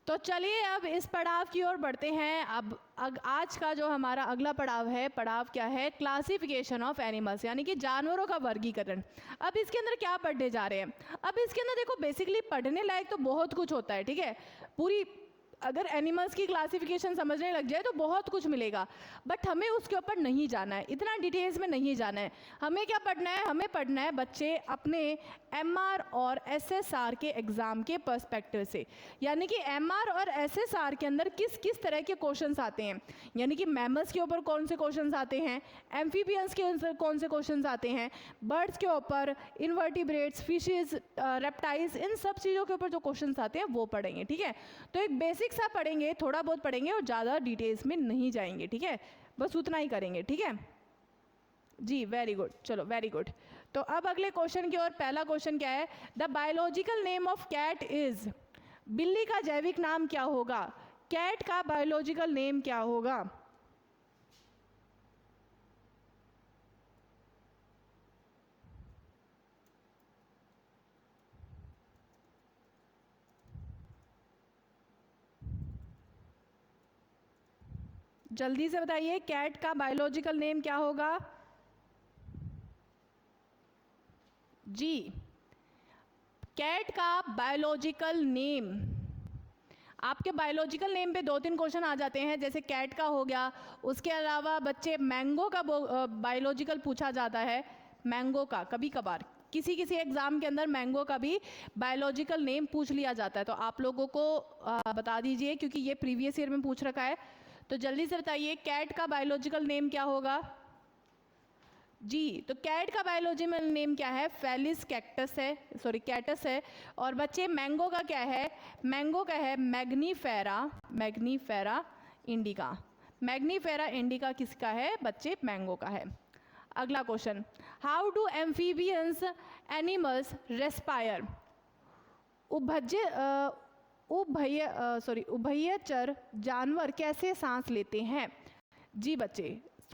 तो चलिए अब इस पड़ाव की ओर बढ़ते हैं। अब आज का जो हमारा अगला पड़ाव है, पड़ाव क्या है? क्लासिफिकेशन ऑफ एनिमल्स, यानी कि जानवरों का वर्गीकरण। अब इसके अंदर क्या पढ़ने जा रहे हैं? अब इसके अंदर देखो बेसिकली पढ़ने लायक तो बहुत कुछ होता है, ठीक है। पूरी अगर एनिमल्स की क्लासिफिकेशन समझने लग जाए तो बहुत कुछ मिलेगा, बट हमें उसके ऊपर नहीं जाना है, इतना डिटेल्स में नहीं जाना है। हमें क्या पढ़ना है? हमें पढ़ना है बच्चे अपने एमआर और एसएसआर के एग्ज़ाम के पर्सपेक्टिव से, यानी कि एमआर और एसएसआर के अंदर किस किस तरह के क्वेश्चंस आते हैं, यानी कि मैमल्स के ऊपर कौन से क्वेश्चंस आते हैं, एम्फीबियंस के ऊपर कौन से क्वेश्चंस आते हैं, बर्ड्स के ऊपर, इन्वर्टिब्रेट्स, फिशेस, रेप्टाइल्स, इन सब चीज़ों के ऊपर जो क्वेश्चंस आते हैं वो पढ़ेंगे, ठीक है। तो एक बेसिक सा पढ़ेंगे, थोड़ा बहुत पढ़ेंगे और ज़्यादा डिटेल्स में नहीं जाएंगे, ठीक है, बस उतना ही करेंगे, ठीक है जी। वेरी गुड, चलो वेरी गुड। तो अब अगले क्वेश्चन की ओर। पहला क्वेश्चन क्या है? The biological name of cat is, बिल्ली का जैविक नाम क्या होगा? कैट का बायोलॉजिकल नेम क्या होगा? जल्दी से बताइए, कैट का बायोलॉजिकल नेम क्या होगा? जी, कैट का बायोलॉजिकल नेम, आपके बायोलॉजिकल नेम पे 2-3 क्वेश्चन आ जाते हैं, जैसे कैट का हो गया। उसके अलावा बच्चे मैंगो का बायोलॉजिकल पूछा जाता है, मैंगो का कभी कभार किसी किसी एग्ज़ाम के अंदर मैंगो का भी बायोलॉजिकल नेम पूछ लिया जाता है। तो आप लोगों को बता दीजिए, क्योंकि ये प्रीवियस ईयर में पूछ रखा है। तो जल्दी से बताइए, कैट का बायोलॉजिकल नेम क्या होगा? जी, तो कैट का बायोलॉजिकल नेम क्या है? फेलिस कैक्टस है, सॉरी कैटस है। और बच्चे मैंगो का क्या है? मैंगो का है Mangifera, Mangifera indica. Mangifera indica किसका है बच्चे? मैंगो का है। अगला question, how do amphibians animals respire? उभयचर जानवर कैसे सांस लेते हैं? जी बच्चे,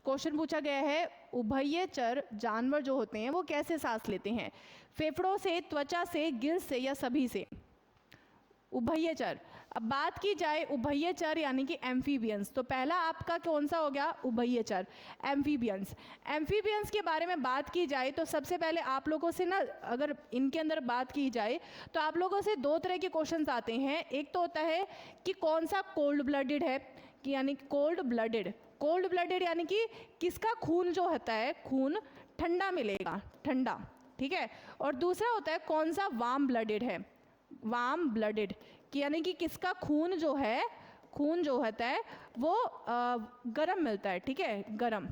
क्वेश्चन पूछा गया है उभयचर जानवर जो होते हैं वो कैसे सांस लेते हैं? फेफड़ों से, त्वचा से, गिल्स से या सभी से? उभयचर। अब बात की जाए उभयचर यानी कि एम्फीबियंस, तो पहला आपका कौन सा हो गया? उभयचर, एम्फीबियंस। एम्फीबियंस के बारे में बात की जाए तो सबसे पहले आप लोगों से ना, अगर इनके अंदर बात की जाए तो आप लोगों से 2 तरह के क्वेश्चंस आते हैं। एक तो होता है कि कौन सा कोल्ड ब्लडेड है, कि यानी कोल्ड ब्लडेड, कोल्ड ब्लडेड यानी कि किसका खून जो होता है, खून ठंडा मिलेगा, ठंडा, ठीक है। और दूसरा होता है कौन सा वार्म ब्लडेड है, वार्म ब्लडेड, कि यानी कि किसका खून जो है, खून जो होता है वो गर्म मिलता है, ठीक है, गर्म।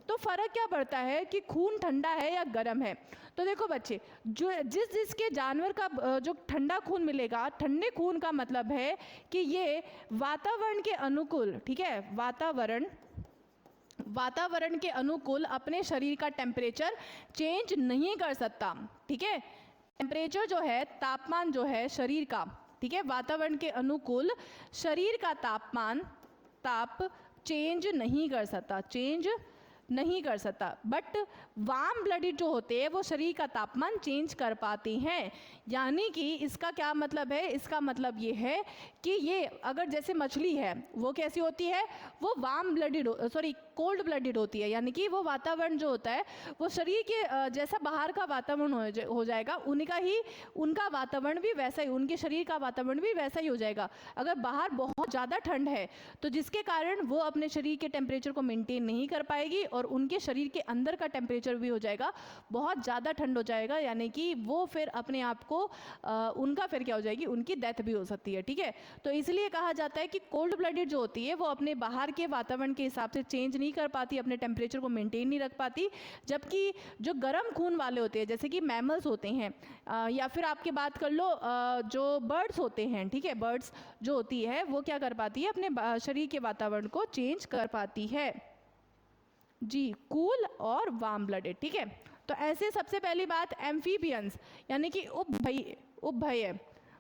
तो फ़र्क क्या पड़ता है कि खून ठंडा है या गर्म है? तो देखो बच्चे, जो जिसके जानवर का जो ठंडा खून मिलेगा, ठंडे खून का मतलब है कि ये वातावरण के अनुकूल, ठीक है, वातावरण के अनुकूल अपने शरीर का टेम्परेचर चेंज नहीं कर सकता, ठीक है। टेम्परेचर जो है, तापमान जो है शरीर का, ठीक है, वातावरण के अनुकूल शरीर का ताप चेंज नहीं कर सकता, चेंज नहीं कर सकता। बट वार्म ब्लडेड जो होते हैं वो शरीर का तापमान चेंज कर पाते हैं। यानी कि इसका क्या मतलब है? इसका मतलब ये है कि ये अगर जैसे मछली है वो कैसी होती है? वो warm blooded, sorry cold blooded होती है, यानी कि वो वातावरण जो होता है वो शरीर के जैसा बाहर का वातावरण हो जाएगा, उनका वातावरण भी वैसा ही, उनके शरीर का वातावरण भी वैसा ही हो जाएगा। अगर बाहर बहुत ज़्यादा ठंड है तो जिसके कारण वो अपने शरीर के टेम्परेचर को मेंटेन नहीं कर पाएगी और उनके शरीर के अंदर का टेम्परेचर भी हो जाएगा बहुत ज़्यादा ठंड हो जाएगा, यानी कि वो फिर अपने आप को उनका फिर क्या हो जाएगी, उनकी डेथ भी हो सकती है, ठीक है। तो इसलिए कहा जाता है कि कोल्ड ब्लडेड जो होती है वो अपने बाहर के वातावरण के हिसाब से चेंज नहीं कर पाती, अपने टेम्परेचर को मेंटेन नहीं रख पाती। जबकि जो गर्म खून वाले होते हैं, जैसे कि मैमल्स होते हैं, या फिर आपकी बात कर लो जो बर्ड्स होते हैं, ठीक है, बर्ड्स जो होती है वो क्या कर पाती है, अपने शरीर के वातावरण को चेंज कर पाती है। जी, कूल और वार्म ब्लडेड, ठीक है। तो ऐसे सबसे पहली बात एम्फीबियंस यानी कि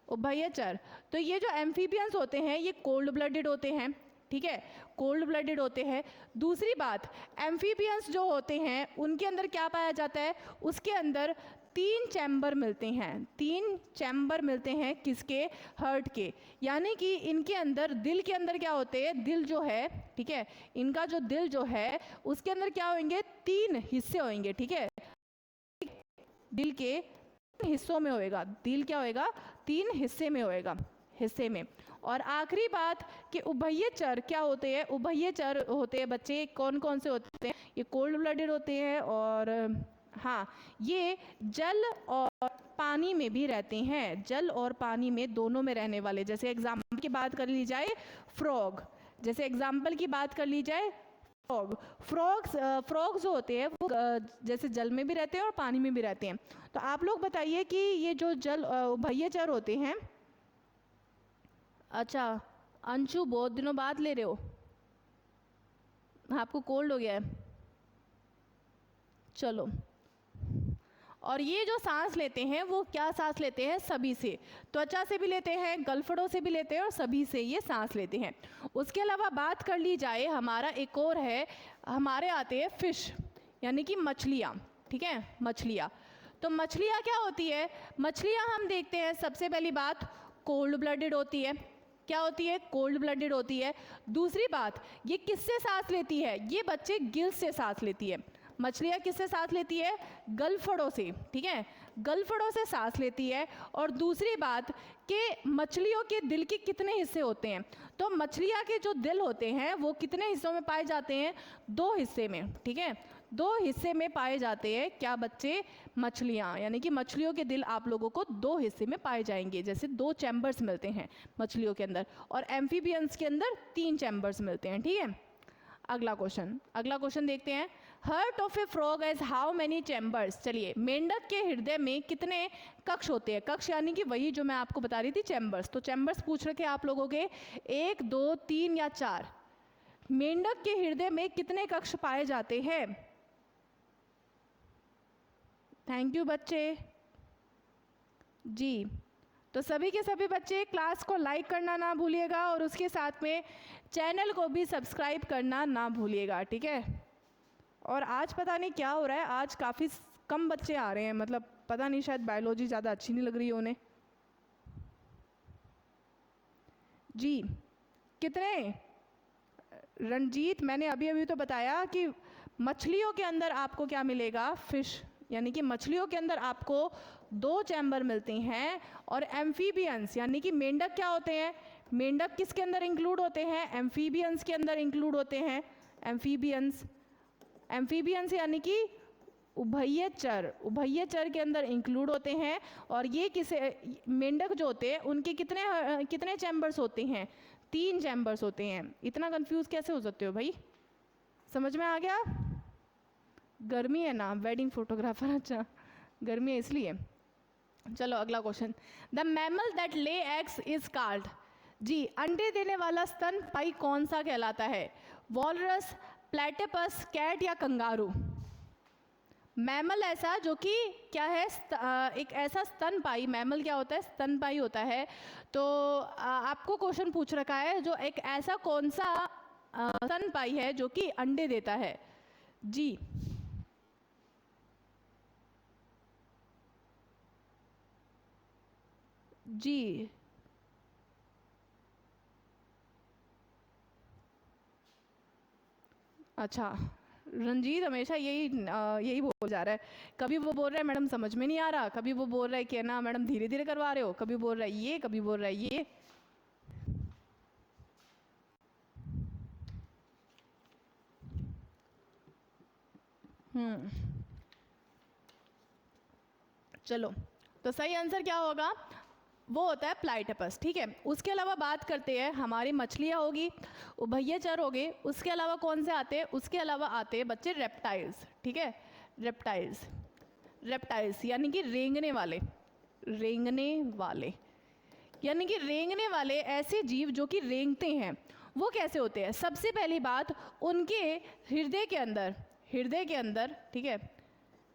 उभयचर। तो ये जो एम्फीबियंस होते हैं ये कोल्ड ब्लडेड होते हैं, ठीक है, कोल्ड ब्लडेड होते हैं। दूसरी बात, एम्फीबियंस जो होते हैं उनके अंदर क्या पाया जाता है? उसके अंदर तीन चैम्बर मिलते हैं, तीन चैम्बर मिलते हैं किसके, हार्ट के। यानी कि इनके अंदर, दिल के अंदर क्या होते हैं, दिल जो है, ठीक है, इनका जो दिल जो है उसके अंदर क्या होंगे, तीन हिस्से होंगे, ठीक है, दिल के हिस्सों में होएगा, दिल क्या होएगा, तीन हिस्से में होएगा, हिस्से में। और आखिरी बात कि उभयचर क्या होते हैं, उभयचर होते हैं बच्चे, कौन कौन से होते हैं, ये कोल्ड ब्लडेड होते हैं और हाँ ये जल और पानी में भी रहते हैं, जल और पानी में दोनों में रहने वाले। जैसे एग्जाम्पल की बात कर ली जाए फ्रॉग, जैसे एग्जाम्पल की बात कर ली जाए फ्रॉग्स जो होते हैं वो जैसे जल में भी रहते हैं और पानी में भी रहते हैं। तो आप लोग बताइए कि ये जो जल उभयचर होते हैं, अच्छा अंशु बहुत दिनों बाद ले रहे हो, आपको कोल्ड हो गया है, चलो। और ये जो सांस लेते हैं वो क्या सांस लेते हैं, सभी से, त्वचा से भी लेते हैं, गलफड़ों से भी लेते हैं और सभी से ये सांस लेते हैं। उसके अलावा बात कर ली जाए, हमारा एक और है, हमारे आते हैं फिश यानी कि मछलियाँ, ठीक है, मछलियाँ। तो मछलियाँ क्या होती है, मछलियाँ हम देखते हैं सबसे पहली बात कोल्ड ब्लडेड होती है, क्या होती है, कोल्ड ब्लडेड होती है। दूसरी बात ये किससे सांस लेती है, ये बच्चे गिल्स से सांस लेती है। मछलियाँ किससे सांस लेती है, गलफड़ों से, ठीक है, गलफड़ों से सांस लेती है। और दूसरी बात कि मछलियों के दिल के कितने हिस्से होते हैं, तो मछलियाँ के जो दिल होते हैं वो कितने हिस्सों में पाए जाते हैं, दो हिस्से में, ठीक है, दो हिस्से में पाए जाते हैं क्या बच्चे, मछलियाँ। यानी कि मछलियों के दिल आप लोगों को दो हिस्से में पाए जाएंगे, जैसे दो चैम्बर्स मिलते हैं मछलियों के अंदर, और एम्फीबियंस के अंदर तीन चैम्बर्स मिलते हैं, ठीक है। अगला क्वेश्चन देखते हैं, heart of A frog has how many chambers. चलिए, मेंढक के हृदय में कितने कक्ष होते हैं, कक्ष यानी कि वही जो मैं आपको बता रही थी चैम्बर्स, तो चैम्बर्स पूछ रखे आप लोगों के 1 2 3 या 4। मेंढक के हृदय में कितने कक्ष पाए जाते हैं, थैंक यू बच्चे जी। तो सभी के सभी बच्चे क्लास को लाइक करना ना भूलिएगा और उसके साथ में चैनल को भी सब्सक्राइब करना ना भूलिएगा, ठीक है। और आज पता नहीं क्या हो रहा है, आज काफ़ी कम बच्चे आ रहे हैं, मतलब पता नहीं शायद बायोलॉजी ज़्यादा अच्छी नहीं लग रही है उन्हें जी। कितने, रणजीत मैंने अभी अभी तो बताया कि मछलियों के अंदर आपको क्या मिलेगा, फिश, यानी कि मछलियों के अंदर आपको दो चैम्बर मिलते हैं। और एम्फीबियंस यानी कि मेंढक क्या होते हैं, मेंढक किसके अंदर इंक्लूड होते हैं, एम्फीबियंस के अंदर इंक्लूड होते हैं। एम्फीबियंस यानी कि उभयचर के अंदर इंक्लूड होते हैं। और ये किसे, मेंढक जो होते हैं उनके कितने चैम्बर्स होते हैं, 3 चैम्बर्स होते हैं। इतना कंफ्यूज कैसे हो सकते हो भाई, समझ में आ गया, गर्मी है ना, वेडिंग फोटोग्राफर, अच्छा गर्मी है इसलिए। चलो अगला question, the mammal that lay eggs is called. जी, अंडे देने वाला स्तनपायी कौन सा कहलाता है, वॉलरस, प्लेटिपस, कैट या कंगारू। मैमल ऐसा जो कि क्या है, एक ऐसा स्तनपायी, मैमल क्या होता है, स्तनपायी होता है। तो आपको क्वेश्चन पूछ रखा है जो एक ऐसा कौन सा स्तनपायी है जो कि अंडे देता है जी। जी अच्छा, रंजीत हमेशा यही बोल जा रहा है, कभी वो बोल रहा है मैडम समझ में नहीं आ रहा, कभी वो बोल रहा है कि ना मैडम धीरे धीरे करवा रहे हो, कभी बोल रहा है ये, कभी बोल रहा है ये। चलो, तो सही आंसर क्या होगा, वो होता है प्लाइटपस, ठीक है। उसके अलावा बात करते हैं, हमारी मछलियाँ होगी, उभयचर हो गए, उसके अलावा कौन से आते हैं, उसके अलावा आते हैं बच्चे रेप्टाइल्स, ठीक है। रेप्टाइल्स यानी कि रेंगने यानी कि रेंगने वाले ऐसे जीव जो कि रेंगते हैं। वो कैसे होते हैं, सबसे पहली बात उनके हृदय के अंदर, ठीक है,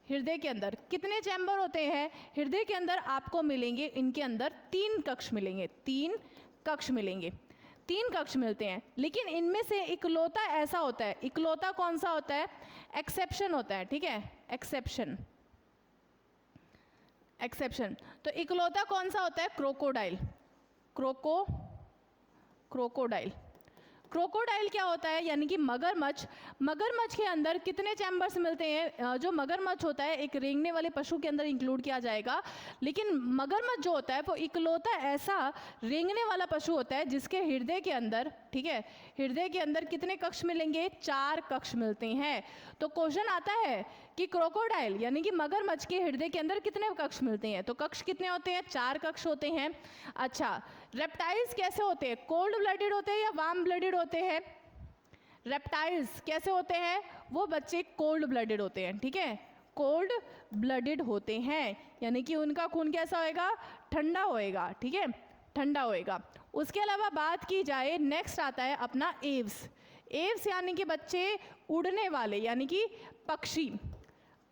हृदय के अंदर कितने चैम्बर होते हैं, हृदय के अंदर आपको मिलेंगे, इनके अंदर 3 कक्ष मिलेंगे, 3 कक्ष मिलते हैं। लेकिन इनमें से इकलौता ऐसा होता है, इकलौता कौन सा होता है, एक्सेप्शन होता है, ठीक है, एक्सेप्शन। एक्सेप्शन। तो इकलौता कौन सा होता है? क्रोकोडाइल। क्रोकोडाइल। क्रोकोडाइल क्या होता है? यानी कि मगरमच्छ। मगरमच्छ के अंदर कितने चैम्बर्स मिलते हैं? जो मगरमच्छ होता है एक रेंगने वाले पशु के अंदर इंक्लूड किया जाएगा, लेकिन मगरमच्छ जो होता है वो इकलौता ऐसा रेंगने वाला पशु होता है जिसके हृदय के अंदर, ठीक है, हृदय के अंदर कितने कक्ष मिलेंगे? 4 कक्ष मिलते हैं। तो क्वेश्चन आता है कि क्रोकोडाइल यानी कि मगरमच्छ के हृदय के अंदर कितने कक्ष मिलते हैं? तो कक्ष कितने होते हैं? 4 कक्ष होते हैं। अच्छा, रेप्टाइल्स कैसे होते हैं? कोल्ड ब्लडेड होते हैं या वार्म ब्लडेड होते हैं? रेप्टाइल्स कैसे होते हैं? वो बच्चे कोल्ड ब्लडेड होते हैं, ठीक है, कोल्ड ब्लडेड होते हैं, यानी कि उनका खून कैसा होएगा? ठंडा होएगा, ठीक है, ठंडा होएगा। उसके अलावा बात की जाए, नेक्स्ट आता है अपना एव्स। एव्स यानी कि बच्चे उड़ने वाले, यानी कि पक्षी।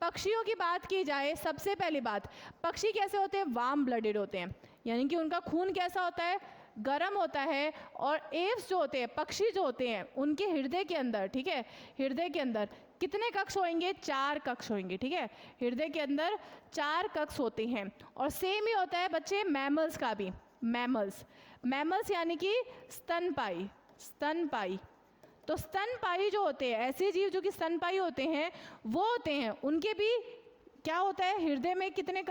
पक्षियों की बात की जाए, सबसे पहली बात, पक्षी कैसे होते हैं? वार्म ब्लडेड होते हैं, यानी कि उनका खून कैसा होता है? गर्म होता है। और एव्स जो होते हैं, पक्षी जो होते हैं, उनके हृदय के अंदर, ठीक है, हृदय के अंदर कितने कक्ष होंगे? 4 कक्ष होंगे, ठीक है, हृदय के अंदर 4 कक्ष होते हैं। और सेम ही होता है बच्चे मैमल्स का भी। मैमल्स यानी कि स्तनपाई। स्तनपाई, तो स्तनपाई जो होते हैं, ऐसे जीव जो कि स्तनपाई होते हैं, वो होते हैं, उनके भी क्या होता है? हृदय में कितने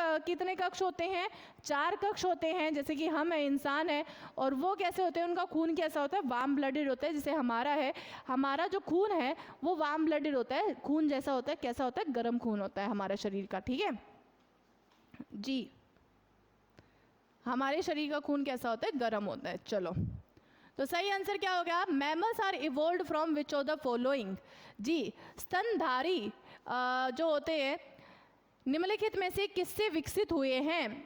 कक्ष होते हैं? 4 कक्ष होते हैं। जैसे कि हम है, इंसान है, और वो कैसे होते हैं? उनका खून कैसा होता है? वार्म ब्लडेड होता है। जैसे हमारा है, हमारा जो खून है वो वार्म ब्लडेड होता है, खून जैसा होता है, कैसा होता है? गर्म खून होता है हमारे शरीर का, ठीक है जी, हमारे शरीर का खून कैसा होता है? गर्म होता है। चलो, तो सही आंसर क्या हो गया? Mammals are evolved from which of the following? जी, स्तनधारी जो होते हैं निम्नलिखित में से किससे विकसित हुए हैं?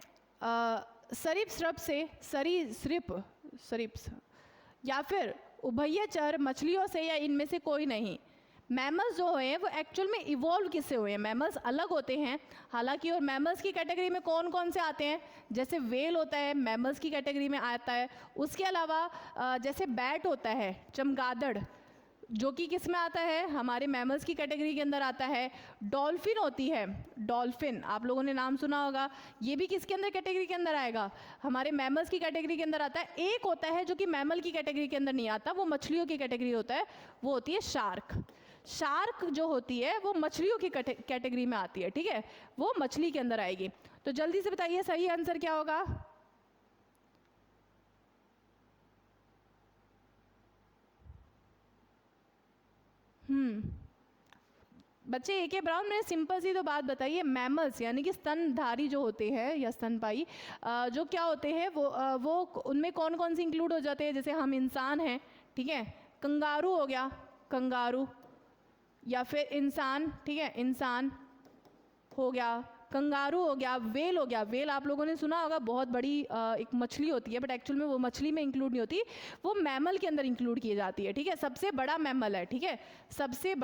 सरीसृप से, सरीसृप, या फिर उभयचर मछलियों से, या इनमें से कोई नहीं? मैमल्स जो हैं वो एक्चुअल में इवॉल्व किससे हुए हैं? मैमल्स अलग होते हैं हालांकि, और मैमल्स की कैटेगरी में कौन कौन से आते हैं? जैसे वेल होता है, मैमल्स की कैटेगरी में आता है। उसके अलावा जैसे बैट होता है, चमगादड़, जो कि किस में आता है? हमारे मैमल्स की कैटेगरी के अंदर आता है। डॉल्फिन होती है, डॉल्फिन आप लोगों ने नाम सुना होगा, ये भी किसके अंदर कैटेगरी के अंदर आएगा? हमारे मैमल्स की कैटेगरी के अंदर आता है। एक होता है जो कि मैमल की कैटेगरी के अंदर नहीं आता, वो मछलियों की कैटेगरी होता है, वो होती है शार्क। शार्क जो होती है वो मछलियों की कैटेगरी में आती है, ठीक है, वो मछली के अंदर आएगी। तो जल्दी से बताइए सही आंसर क्या होगा? बच्चे ए.के. ब्राउन, मैंने सिंपल सी तो बात बताई है। मैमल्स यानी कि स्तनधारी जो होते हैं या स्तनपाई जो क्या होते हैं वो उनमें कौन कौन से इंक्लूड हो जाते हैं? जैसे हम इंसान हैं, ठीक है, कंगारू हो गया, कंगारू, या फिर इंसान, ठीक है, इंसान हो गया, कंगारू हो गया, वेल हो गया। वेल आप लोगों ने सुना होगा, बहुत बड़ी एक मछली होती है, बट एक्चुअल में वो मछली में इंक्लूड नहीं होती, वो मैमल के अंदर इंक्लूड की जाती है, ठीक है, सबसे बड़ा मैमल है, ठीक है, सबसे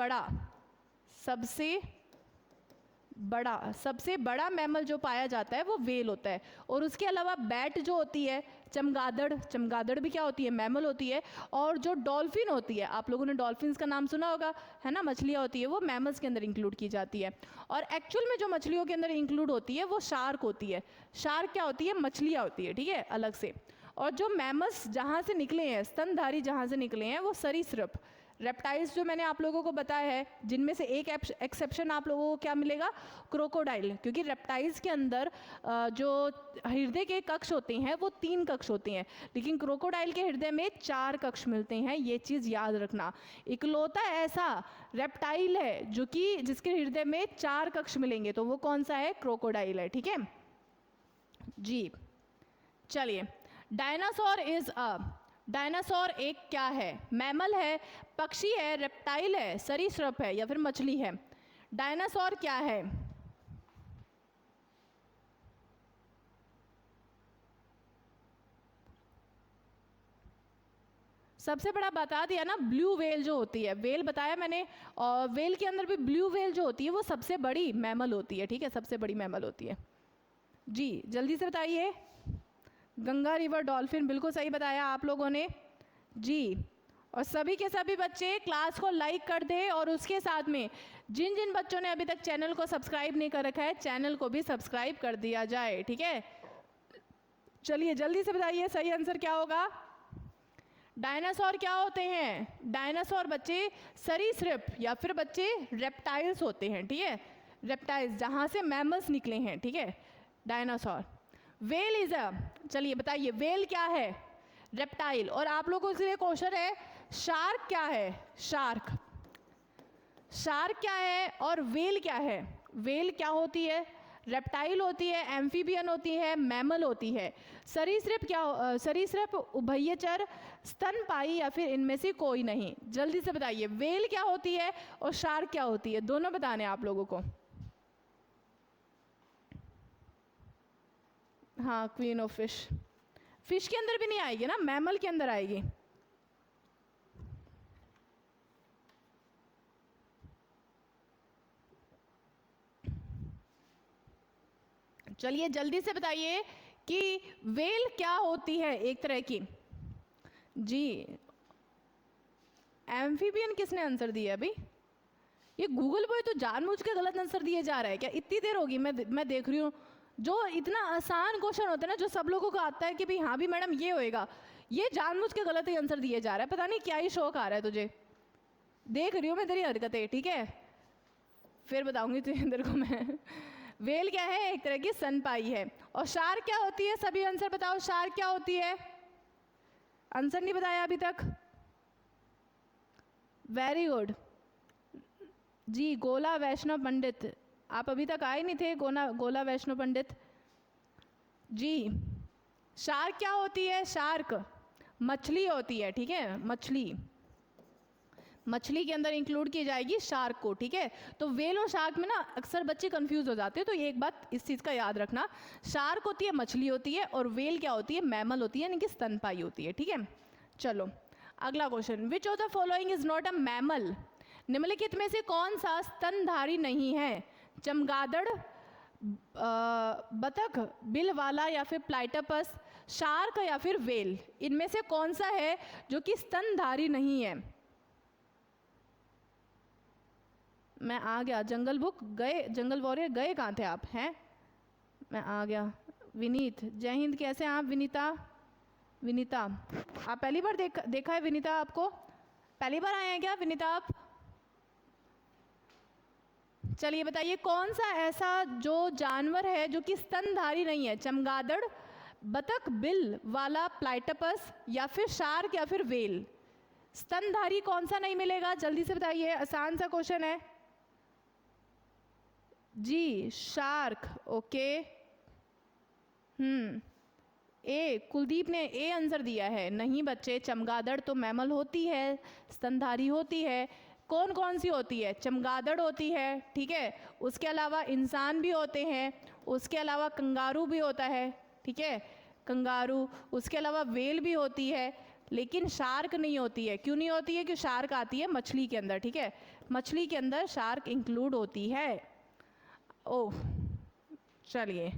बड़ा मैमल जो पाया जाता है वो वेल होता है। और उसके अलावा बैट जो होती है, चमगादड़ भी क्या होती है? मैमल होती है। और जो डॉल्फिन होती है, आप लोगों ने डॉल्फिन्स का नाम सुना होगा, है ना, मछलियाँ होती है, वो मैमल्स के अंदर इंक्लूड की जाती है। और एक्चुअल में जो मछलियों के अंदर इंक्लूड होती है वो शार्क होती है। शार्क क्या होती है? मछलियाँ होती है, ठीक है, अलग से। और जो मैमल्स जहाँ से निकले हैं, स्तनधारी जहाँ से निकले हैं, वो सरीसृप, रेप्टाइल्स जो मैंने आप लोगों को बताया है, जिनमें से एक एक्सेप्शन आप लोगों को क्या मिलेगा? क्रोकोडाइल, क्योंकि रेप्टाइल्स के अंदर जो हृदय के कक्ष होते हैं वो 3 कक्ष होते हैं, लेकिन क्रोकोडाइल के हृदय में 4 कक्ष मिलते हैं, ये चीज़ याद रखना। इकलौता ऐसा रेप्टाइल है जो कि जिसके हृदय में 4 कक्ष मिलेंगे, तो वो कौन सा है? क्रोकोडाइल है, ठीक है जी। चलिए, डायनासोर एक क्या है? मैमल है, पक्षी है, रेप्टाइल है, सरीसृप है, या फिर मछली है? डायनासोर क्या है? सबसे बड़ा बता दिया ना, ब्लू वेल जो होती है, वेल बताया मैंने, और वेल के अंदर भी ब्लू वेल जो होती है वो सबसे बड़ी मैमल होती है, ठीक है, सबसे बड़ी मैमल होती है जी। जल्दी से बताइए। गंगा रिवर डॉल्फिन, बिल्कुल सही बताया आप लोगों ने जी। और सभी के सभी बच्चे क्लास को लाइक कर दें और उसके साथ में जिन जिन बच्चों ने अभी तक चैनल को सब्सक्राइब नहीं कर रखा है चैनल को भी सब्सक्राइब कर दिया जाए, ठीक है। चलिए जल्दी से बताइए सही आंसर क्या होगा। डायनासोर क्या होते हैं? डायनासोर बच्चे सरीसृप या फिर बच्चे रेप्टाइल्स होते हैं, ठीक है। रेप्टाइल्स जहाँ से मैमल्स निकले हैं, ठीक है, डायनासोर। वेल इज अ, चलिए बताइए वेल क्या है? रेप्टाइल। और आप लोगों के लिए क्वेश्चन है शार्क क्या है? शार्क, शार्क क्या है और वेल क्या है? वेल क्या होती है? रेप्टाइल होती है, एम्फीबियन होती है, मैमल होती है। सरीसृप क्या? सरीसृप उभयचर, स्तनपायी या फिर इनमें से कोई नहीं। जल्दी से बताइए वेल क्या होती है और शार्क क्या होती है, दोनों बताने आप लोगों को। हाँ क्वीन ऑफ फिश, फिश के अंदर भी नहीं आएगी ना, मैमल के अंदर आएगी। चलिए जल्दी से बताइए कि वेल क्या होती है एक तरह की। जी एम्फीबियन किसने आंसर दिया अभी? ये गूगल पे तो जानबूझ के गलत आंसर दिए जा रहा है क्या? इतनी देर होगी मैं देख रही हूँ। जो इतना आसान क्वेश्चन होता है ना, जो सब लोगों को आता है कि भाई हाँ भी मैडम ये होएगा, ये जानबूझ के गलत ही आंसर दिए जा रहा है। पता नहीं क्या ही शौक आ रहा है तुझे। देख रही हूँ मैं तेरी हरकतें, ठीक है, फिर बताऊंगी तुझे अंदर को मैं। वेल क्या है? एक तरह की स्तनपायी है। और शार्क क्या होती है? सभी आंसर बताओ, शार्क क्या होती है? आंसर नहीं बताया अभी तक। वेरी गुड जी, गोला वैष्णव पंडित, आप अभी तक आए नहीं थे। गोला वैष्णव पंडित जी। शार्क क्या होती है? शार्क मछली होती है, ठीक है, मछली, मछली के अंदर इंक्लूड की जाएगी शार्क को, ठीक है। तो वेल और शार्क में ना अक्सर बच्चे कंफ्यूज हो जाते हैं, तो ये एक बात इस चीज़ का याद रखना। शार्क होती है मछली होती है और वेल क्या होती है? मैमल होती है, यानी कि स्तनपायी होती है, ठीक है। चलो अगला question, which of the following is not a mammal? निम्नलिखित में से कौन सा स्तनधारी नहीं है? चमगादड़, बतख, बिल वाला या फिर प्लाइटपस, शार्क या फिर वेल, इनमें से कौन सा है जो कि स्तनधारी नहीं है? मैं आ गया। जंगल बुक गए, जंगल वॉरियर गए कहाँ थे आप? हैं, मैं आ गया। विनीत, जय हिंद, कैसे हैं आप? विनीता आप पहली बार देखा है विनीता? आपको पहली बार आए हैं क्या विनीता आप? चलिए बताइए कौन सा ऐसा जो जानवर है जो कि स्तनधारी नहीं है? चमगादड़, बतख, बिल वाला, प्लाइटपस या फिर शार्क या फिर वेल। स्तनधारी कौन सा नहीं मिलेगा? जल्दी से बताइए, आसान सा क्वेश्चन है जी। Shark, okay. ए, कुलदीप ने ए आंसर दिया है। नहीं बच्चे, चमगादड़ तो मैमल होती है, स्तनधारी होती है। कौन कौन सी होती है? चमगादड़ होती है, ठीक है, उसके अलावा इंसान भी होते हैं, उसके अलावा कंगारू भी होता है, ठीक है, कंगारू, उसके अलावा वेल भी होती है, लेकिन शार्क नहीं होती है। क्यों नहीं होती है? कि शार्क आती है मछली के अंदर, ठीक है, मछली के अंदर शार्क इंक्लूड होती है। ओह चलिए